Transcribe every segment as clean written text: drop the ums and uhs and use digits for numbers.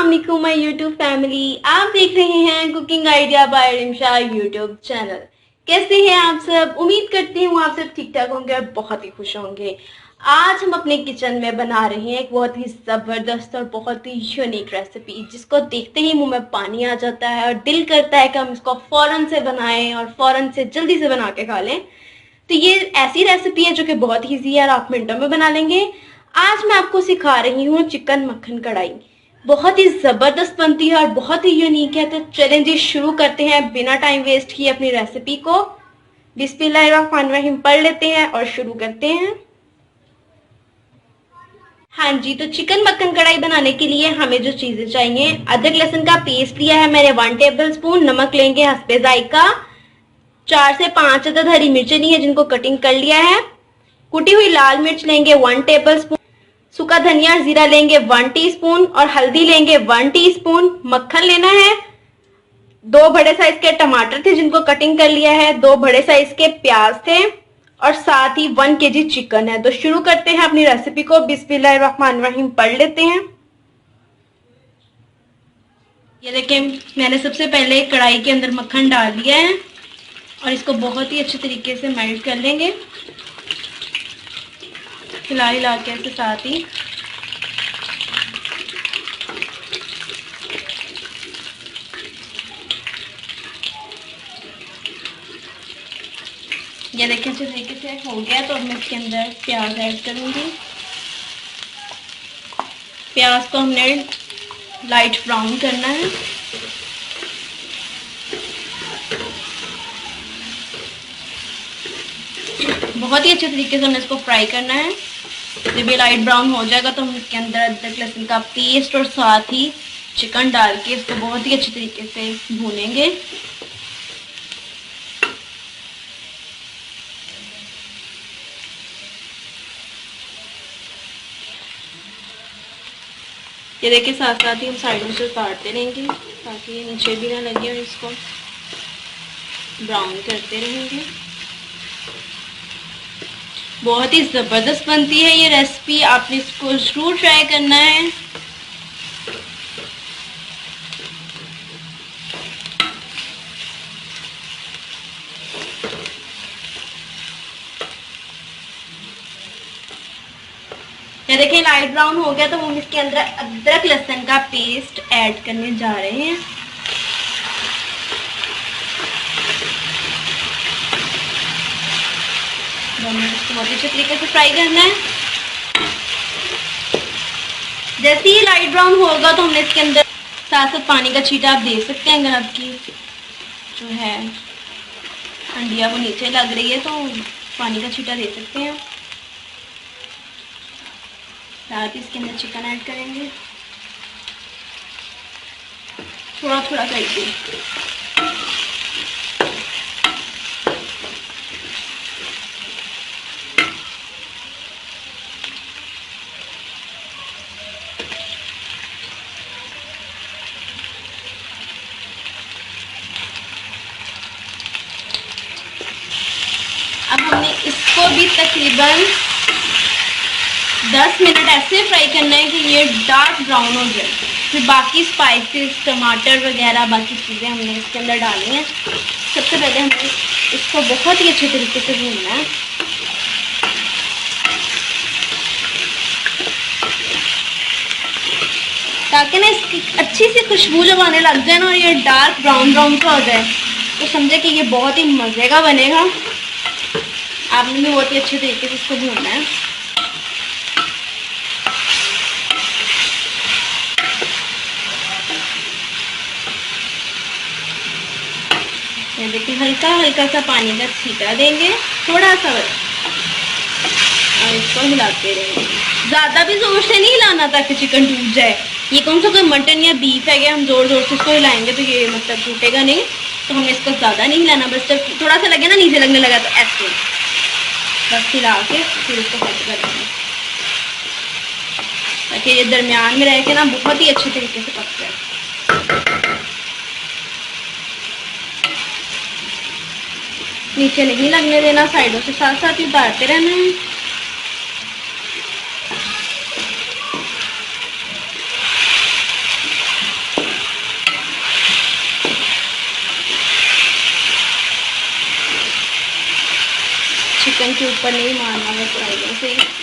अस्सलामुअलैकुम my YouTube family. आप देख रहे हैं cooking idea by Rimsha YouTube channel. कैसे हैं आप सब? उम्मीद करती हूँ आप सब ठीक ठाक होंगे और बहुत ही खुश होंगे। आज हम अपने किचन में बना रहे हैं एक बहुत ही जबरदस्त और बहुत ही यूनिक रेसिपी, जिसको देखते ही मुंह में पानी आ जाता है और दिल करता है कि हम इसको फौरन से बनाएं और फौरन से जल्दी से बना के खा लें। तो ये ऐसी रेसिपी है जो कि बहुत ईजी है और आप मिनटों में बना लेंगे। आज मैं आपको सिखा रही हूँ चिकन मक्खन कढ़ाई। बहुत ही जबरदस्त बनती है और बहुत ही यूनिक है। तो चलें जी, शुरू करते हैं बिना टाइम वेस्ट किए अपनी रेसिपी को। बिस्मिल्लाहिर्रहमानिर्रहीम पढ़ लेते हैं और शुरू करते हैं। हाँ जी, तो चिकन मक्खन कढ़ाई बनाने के लिए हमें जो चीजें चाहिए, अदरक लहसुन का पेस्ट लिया है मैंने 1 टेबल स्पून, नमक लेंगे हस्बे जायका, 4 से 5 अदद हरी मिर्चें ली है जिनको कटिंग कर लिया है, कुटी हुई लाल मिर्च लेंगे 1 टेबल स्पून, सूखा धनिया जीरा लेंगे 1 टीस्पून और हल्दी लेंगे 1 टीस्पून। मक्खन लेना है, 2 बड़े साइज के टमाटर थे जिनको कटिंग कर लिया है, 2 बड़े साइज के प्याज थे और साथ ही 1 केजी चिकन है। तो शुरू करते हैं अपनी रेसिपी को। बिस्मिल्लाहिर्रहमानिर्रहीम पढ़ लेते हैं। ये देखें, मैंने सबसे पहले कढ़ाई के अंदर मक्खन डाल दिया है और इसको बहुत ही अच्छे तरीके से मेल्ट कर लेंगे, हिला हिला के ऐसे साथ ही। ये देखिए अच्छे तरीके से हो गया। तो अब मैं इसके अंदर प्याज ऐड करूंगी। प्याज को हमने लाइट ब्राउन करना है। बहुत ही अच्छे तरीके से हमने इसको फ्राई करना है। जब ये लाइट ब्राउन हो जाएगा तो हम इसके अंदर अदरक लहसुन का पेस्ट और साथ ही चिकन डाल के इसको बहुत ही अच्छे तरीके से भूनेंगे। ये देखिए, साथ साथ ही हम साइडों से उतारते रहेंगे ताकि ये नीचे भी ना लगे और इसको ब्राउन करते रहेंगे। बहुत ही ज़बरदस्त बनती है ये रेसिपी, आपने इसको ज़रूर ट्राई करना है। ये देखिए लाइट ब्राउन हो गया तो हम इसके अंदर अदरक लहसुन का पेस्ट ऐड करने जा रहे हैं। इसको बहुत अच्छे तरीके से फ्राई करना है। जैसे ही लाइट ब्राउन होगा तो हमने इसके अंदर साथ साथ पानी का छींटा आप दे सकते हैं। अगर आपकी जो है हंडिया वो नीचे लग रही है तो पानी का छींटा दे सकते हैं। साथ ही इसके अंदर चिकन ऐड करेंगे थोड़ा थोड़ा करके। अब हमने इसको भी तकरीबन 10 मिनट ऐसे फ्राई करना है कि ये डार्क ब्राउन हो जाए। फिर बाकी स्पाइसेस, टमाटर वगैरह बाकी चीज़ें हमने इसके अंदर डालनी है। सबसे पहले हमें इसको बहुत ही अच्छे तरीके से भूनना है। ताकि ना इसकी अच्छी सी खुशबू जब आने लग जाए ना और ये डार्क ब्राउन ब्राउन सा हो जाए तो समझे कि ये बहुत ही मज़े का बनेगा। आपने भी बहुत ही अच्छे तरीके से इसको भूनना है। ये देखिए, हल्का हल्का सा पानी का छींटा देंगे, थोड़ा सा बस, और इसको हिलाते रहेंगे। ज़्यादा भी जोर से नहीं हिलाना ताकि चिकन टूट जाए। ये कौन सा कोई मटन या बीफ है कि हम जोर जोर से इसको हिलाएंगे तो ये मतलब टूटेगा नहीं। तो हमें इसको ज़्यादा नहीं हिलाना, बस जब थोड़ा सा लगे ना नीचे लगने लगा तो ऐसे बस हिला के फिर इसको कट कर देंगे ताकि ये दरमियान में रह के ना बहुत ही अच्छे तरीके से पक जाए। नीचे नहीं लगने देना, साइडों से साथ साथ ही उतारते रहना है। चिकन के ऊपर नहीं मारना है साइडों से।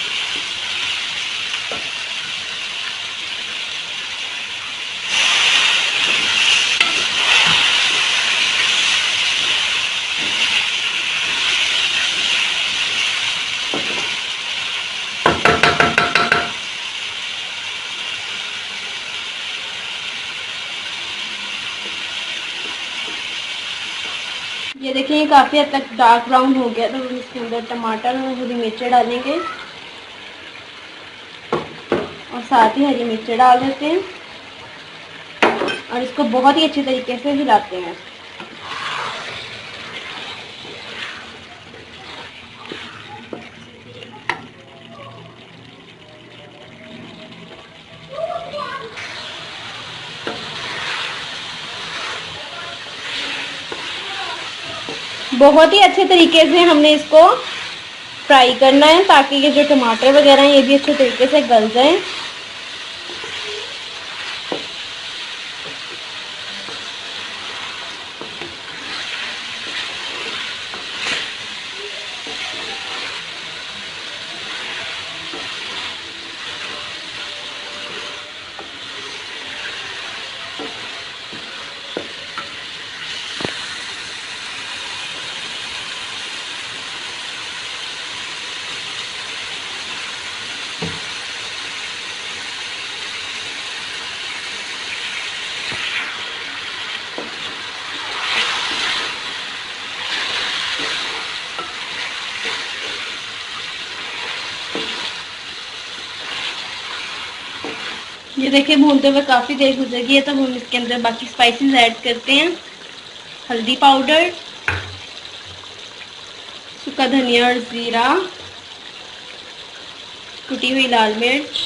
ये देखिए काफ़ी हद तक डार्क ब्राउन हो गया, तो हम इसके अंदर टमाटर और हरी मिर्चें डालेंगे और साथ ही हरी मिर्चें डाल देते हैं और इसको बहुत ही अच्छी तरीके से हिलाते हैं। बहुत ही अच्छे तरीके से हमने इसको फ्राई करना है ताकि ये जो टमाटर वगैरह हैं ये भी अच्छे तरीके से गल जाएं। ये देखिए भूनते हुए काफ़ी देर गुजर गई है, तब हम इसके अंदर बाकी स्पाइसेस ऐड करते हैं। हल्दी पाउडर, सूखा धनिया और ज़ीरा, कुटी हुई लाल मिर्च,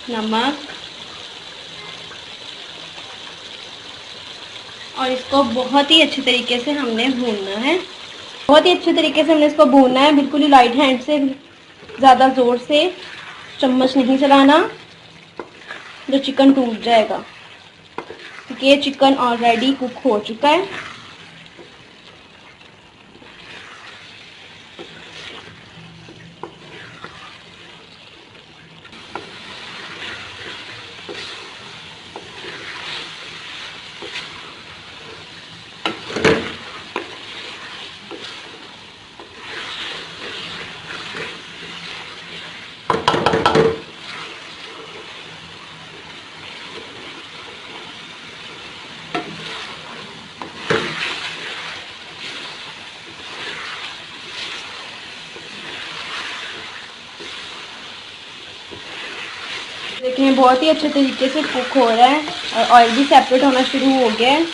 नमक और इसको बहुत ही अच्छे तरीके से हमने भूनना है। बहुत ही अच्छे तरीके से हमने इसको भूनना है, बिल्कुल ही लाइट हैंड से, ज़्यादा ज़ोर से चम्मच नहीं चलाना, जो चिकन टूट जाएगा, क्योंकि ये चिकन ऑलरेडी कुक हो चुका है। देखिए बहुत ही अच्छे तरीके से कुक हो रहा है और ऑयल भी सेपरेट होना शुरू हो गया है।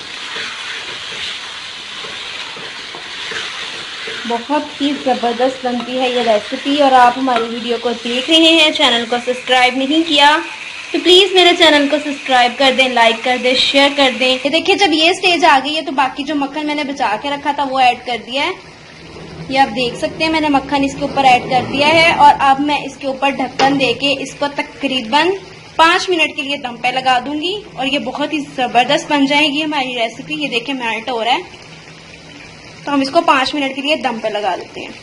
बहुत ही ज़बरदस्त बनती है ये रेसिपी। और आप हमारी वीडियो को देख रहे हैं, चैनल को सब्सक्राइब नहीं किया तो प्लीज़ मेरे चैनल को सब्सक्राइब कर दें, लाइक कर दें, शेयर कर दें। ये देखिए जब ये स्टेज आ गई है तो बाकी जो मक्खन मैंने बचा के रखा था वो ऐड कर दिया है। ये आप देख सकते हैं मैंने मक्खन इसके ऊपर ऐड कर दिया है और अब मैं इसके ऊपर ढक्कन देके इसको तकरीबन 5 मिनट के लिए दम पे लगा दूंगी और ये बहुत ही ज़बरदस्त बन जाएगी हमारी रेसिपी। ये देखिए मेल्ट हो रहा है, तो हम इसको 5 मिनट के लिए दम पे लगा देते हैं।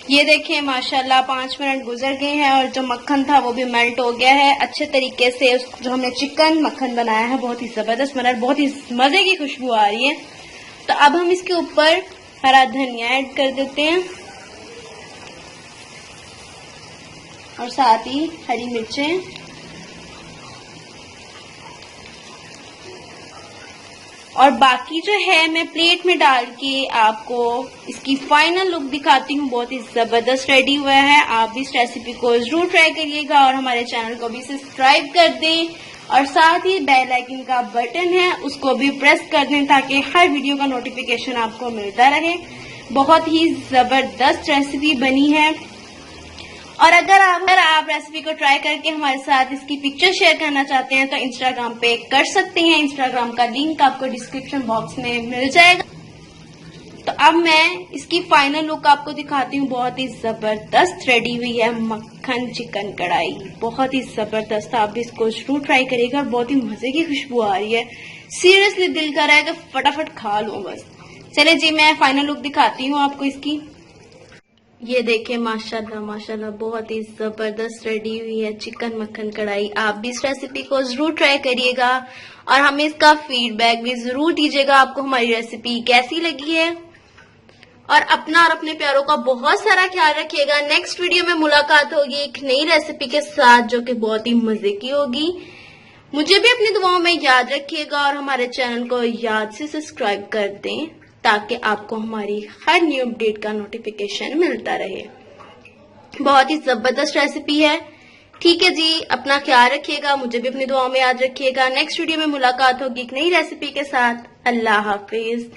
ये देखिए माशाल्लाह 5 मिनट गुजर गए हैं और जो मक्खन था वो भी मेल्ट हो गया है अच्छे तरीके से। जो हमने चिकन मक्खन बनाया है बहुत ही ज़बरदस्त बना है, बहुत ही मज़े की खुशबू आ रही है। तो अब हम इसके ऊपर हरा धनिया ऐड कर देते हैं और साथ ही हरी मिर्चें और बाकी जो है मैं प्लेट में डाल के आपको इसकी फाइनल लुक दिखाती हूँ। बहुत ही ज़बरदस्त रेडी हुआ है। आप भी इस रेसिपी को जरूर ट्राई करिएगा और हमारे चैनल को भी सब्सक्राइब कर दें और साथ ही बेल आइकन का बटन है उसको भी प्रेस कर दें ताकि हर वीडियो का नोटिफिकेशन आपको मिलता रहे। बहुत ही ज़बरदस्त रेसिपी बनी है और अगर आप रेसिपी को ट्राई करके हमारे साथ इसकी पिक्चर शेयर करना चाहते हैं तो इंस्टाग्राम पे कर सकते हैं। इंस्टाग्राम का लिंक आपको डिस्क्रिप्शन बॉक्स में मिल जाएगा। तो अब मैं इसकी फाइनल लुक आपको दिखाती हूँ। बहुत ही ज़बरदस्त रेडी हुई है मक्खन चिकन कढ़ाई, बहुत ही ज़बरदस्त। आप भी इसको जरूर ट्राई करिएगा, बहुत ही मज़े की खुशबू आ रही है। सीरियसली दिल कर रहा है कि फटाफट खा लूँ बस। चले जी, मैं फाइनल लुक दिखाती हूँ आपको इसकी। ये देखें, माशाल्लाह माशाल्लाह बहुत ही जबरदस्त रेडी हुई है चिकन मक्खन कढ़ाई। आप भी इस रेसिपी को जरूर ट्राई करिएगा और हमें इसका फीडबैक भी जरूर दीजिएगा, आपको हमारी रेसिपी कैसी लगी है। और अपना और अपने प्यारों का बहुत सारा ख्याल रखिएगा। नेक्स्ट वीडियो में मुलाकात होगी एक नई रेसिपी के साथ जो कि बहुत ही मजे की होगी। मुझे भी अपनी दुआओं में याद रखिएगा और हमारे चैनल को याद से सब्सक्राइब कर दें ताकि आपको हमारी हर न्यू अपडेट का नोटिफिकेशन मिलता रहे। बहुत ही जबरदस्त रेसिपी है। ठीक है जी, अपना ख्याल रखिएगा, मुझे भी अपनी दुआओं में याद रखिएगा। नेक्स्ट वीडियो में मुलाकात होगी एक नई रेसिपी के साथ। अल्लाह हाफिज।